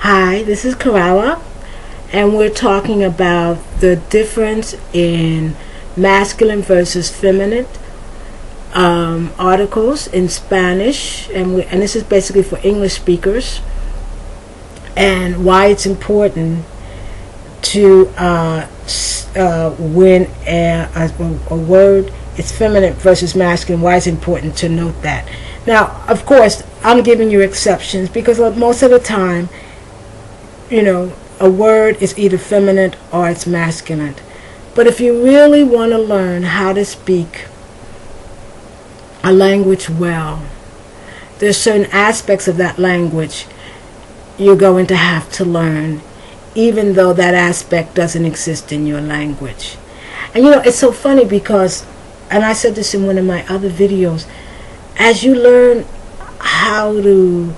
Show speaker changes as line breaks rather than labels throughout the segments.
Hi, this is Kerala, and we're talking about the difference in masculine versus feminine articles in Spanish, and this is basically for English speakers, and why it's important to when a word is feminine versus masculine, why it's important to note that. Now, of course, I'm giving you exceptions because most of the time, a word is either feminine or it's masculine. But if you really want to learn how to speak a language well, there's certain aspects of that language you're going to have to learn, even though that aspect doesn't exist in your language. And it's so funny because, and I said this in one of my other videos, as you learn how to,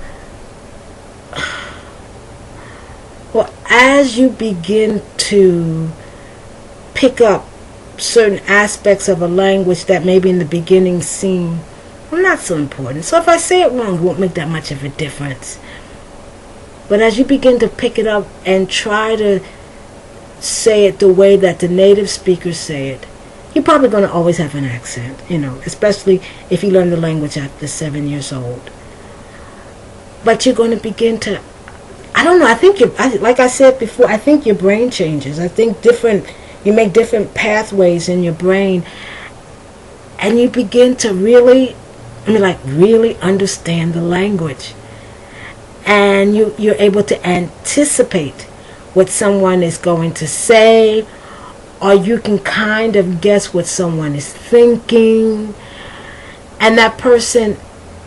as you begin to pick up certain aspects of a language that maybe in the beginning seem not so important. So if I say it wrong, it won't make that much of a difference. But as you begin to pick it up and try to say it the way that the native speakers say it, you're probably going to always have an accent, especially if you learn the language after 7 years old. But you're going to begin to, I don't know, like I said before, I think your brain changes. I think you make different pathways in your brain, and you begin to really understand the language. And you're able to anticipate what someone is going to say, or you can kind of guess what someone is thinking, and that person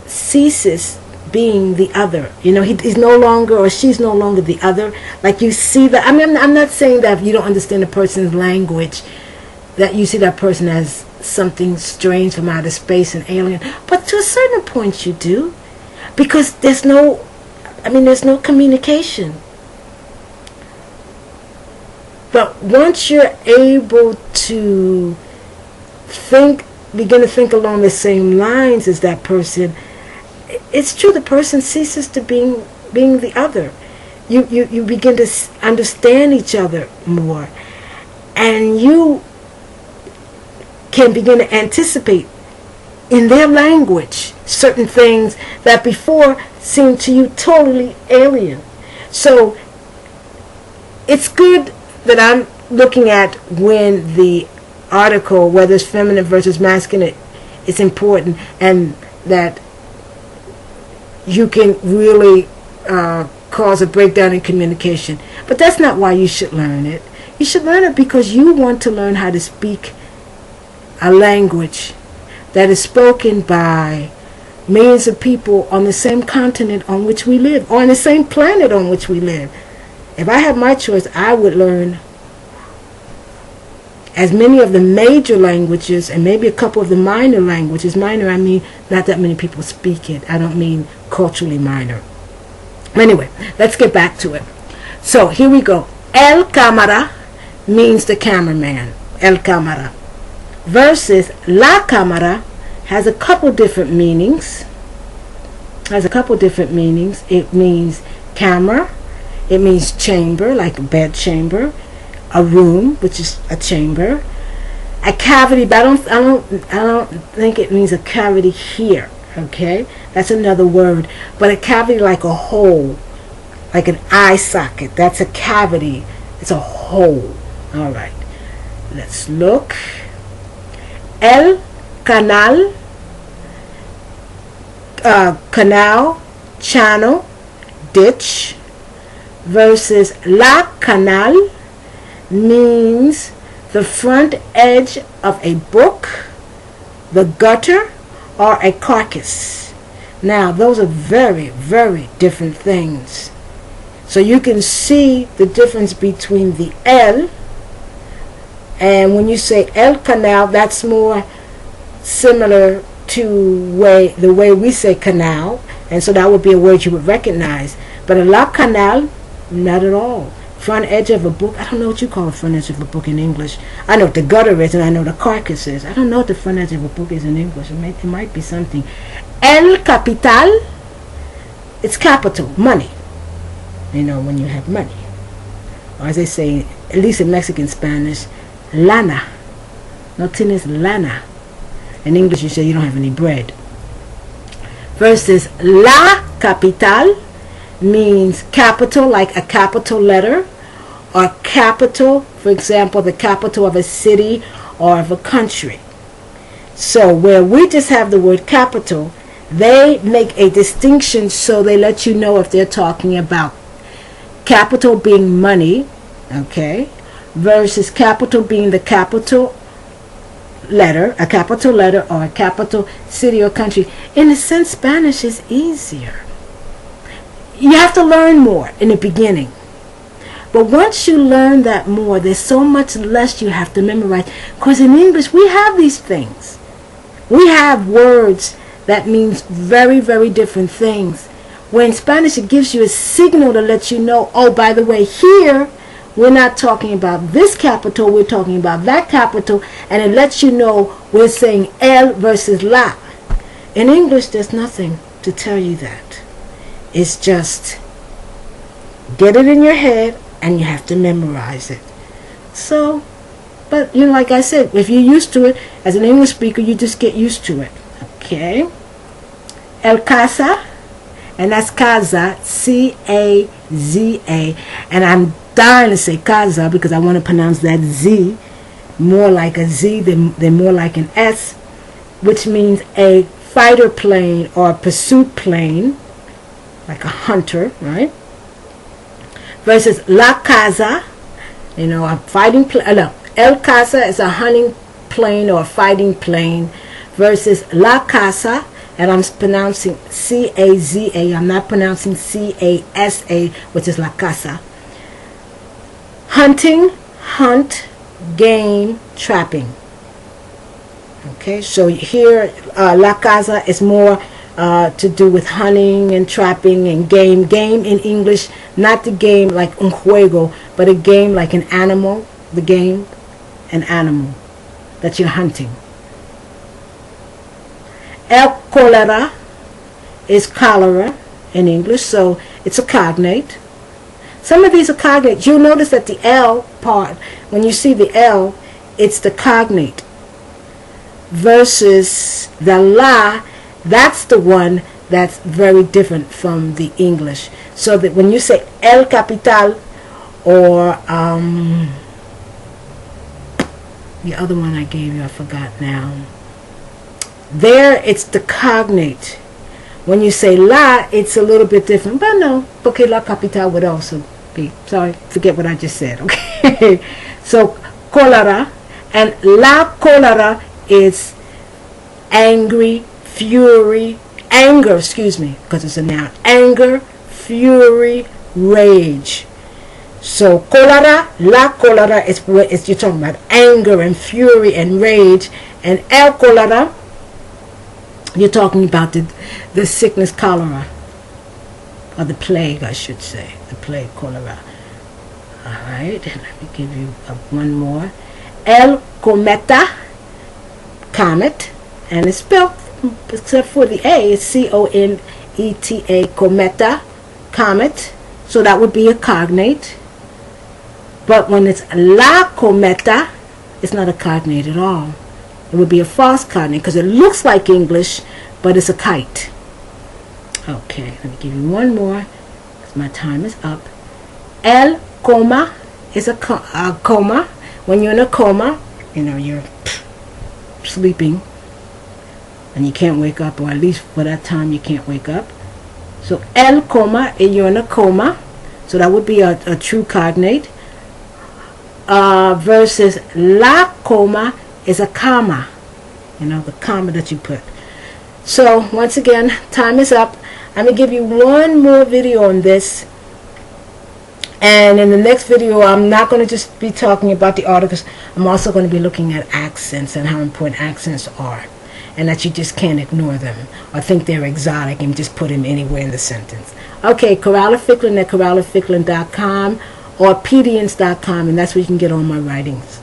ceases being the other. He's no longer, or she's no longer the other. Like you see that. I mean, I'm not saying that if you don't understand a person's language, that you see that person as something strange from outer space and alien. But to a certain point, you do, because there's no communication. But once you're able to begin to think along the same lines as that person, it's true, the person ceases to being the other. You begin to understand each other more, and you can begin to anticipate in their language certain things that before seemed to you totally alien. So it's good that I'm looking at when the article, whether it's feminine versus masculine, is important, and that you can really cause a breakdown in communication. But that's not why you should learn it. You should learn it because you want to learn how to speak a language that is spoken by millions of people on the same continent on which we live, or on the same planet on which we live. If I had my choice, I would learn as many of the major languages and maybe a couple of the minor languages. Minor, I mean not that many people speak it. I don't mean culturally minor. Anyway, let's get back to it. So here we go. El cámara means the cameraman. El cámara. Versus la cámara has a couple different meanings. It means camera. It means chamber, like a bed chamber. A room, which is a chamber. A cavity, but I don't think it means a cavity here. Okay, that's another word. But a cavity like a hole, like an eye socket. That's a cavity. It's a hole. All right. Let's look. El canal, canal, channel, ditch, versus la canal means the front edge of a book, the gutter, or a carcass. Now, those are very, very different things. So you can see the difference between the el, and when you say el canal, that's more similar to the way we say canal, and so that would be a word you would recognize. But a la canal, not at all. Front edge of a book, I don't know what you call the front edge of a book in English. I know what the gutter is, and I know the carcass is. I don't know what the front edge of a book is in English. It might be something. El capital, it's capital, money. you know, when you have money. Or as they say, at least in Mexican Spanish, lana. No tienes lana. In English, you say you don't have any bread. Versus la capital means capital, like a capital letter, or capital, for example, the capital of a city or of a country. So where we just have the word capital, they make a distinction, so they let you know if they're talking about capital being money, okay, versus capital being the capital letter, a capital letter, or a capital city or country. In a sense, Spanish is easier. You have to learn more in the beginning. But once you learn that more, there's so much less you have to memorize. Because in English, we have these things. We have words that means very, very different things. Where in Spanish, it gives you a signal to let you know, oh, by the way, here, we're not talking about this capital, we're talking about that capital, and it lets you know we're saying el versus la. In English, there's nothing to tell you that. It's just get it in your head, and you have to memorize it. So, but, you know, like I said, if you're used to it, as an English speaker, you just get used to it. Okay? El casa, and that's casa, C-A-Z-A, and I'm dying to say casa because I want to pronounce that Z more like a Z than more like an S, which means a fighter plane or a pursuit plane, like a hunter, right? Versus la casa, you know, a fighting plane. No, el casa is a hunting plane or a fighting plane, versus la casa, and I'm pronouncing C-A-Z-A. I'm not pronouncing C-A-S-A, which is la casa. Hunting, hunt, game, trapping. Okay, so here la casa is more to do with hunting and trapping and game. Game in English, not the game like un juego, but a game like an animal. The game, an animal that you're hunting. El cólera is cholera in English, so it's a cognate. Some of these are cognates. You'll notice that the L part, when you see the L, it's the cognate. Versus the la, that's the one that's very different from the English. So that when you say el capital, or the other one I gave you, I forgot now. There, it's the cognate. When you say la, it's a little bit different. But no, porque la capital would also be. Sorry, forget what I just said. Okay. So, cólera. And la cólera is angry, fury, anger, excuse me, because it's a noun. Anger, fury, rage. So, cólera, la cólera is you're talking about anger and fury and rage. And el cólera, you're talking about the sickness cholera, or the plague, I should say, the plague, cholera. All right, let me give you one more. El cometa, comet, and it's spelled, except for the A, it's C-O-N-E-T-A, cometa, comet. So that would be a cognate. But when it's la cometa, it's not a cognate at all. It would be a false cognate because it looks like English, but it's a kite. Okay, let me give you one more because my time is up. El coma is a coma. When you're in a coma, you know, you're sleeping and you can't wake up, or at least for that time you can't wake up. So el coma, and you're in a coma. So that would be a true cognate. Versus la coma is a comma, you know, the comma that you put. So once again, time is up. I'm going to give you one more video on this, and in the next video I'm not going to just be talking about the articles. I'm also going to be looking at accents and how important accents are, and that you just can't ignore them or think they're exotic and just put them anywhere in the sentence. Okay, Coralla Ficklin at CorallaFicklin.com or Pedians.com, and that's where you can get all my writings.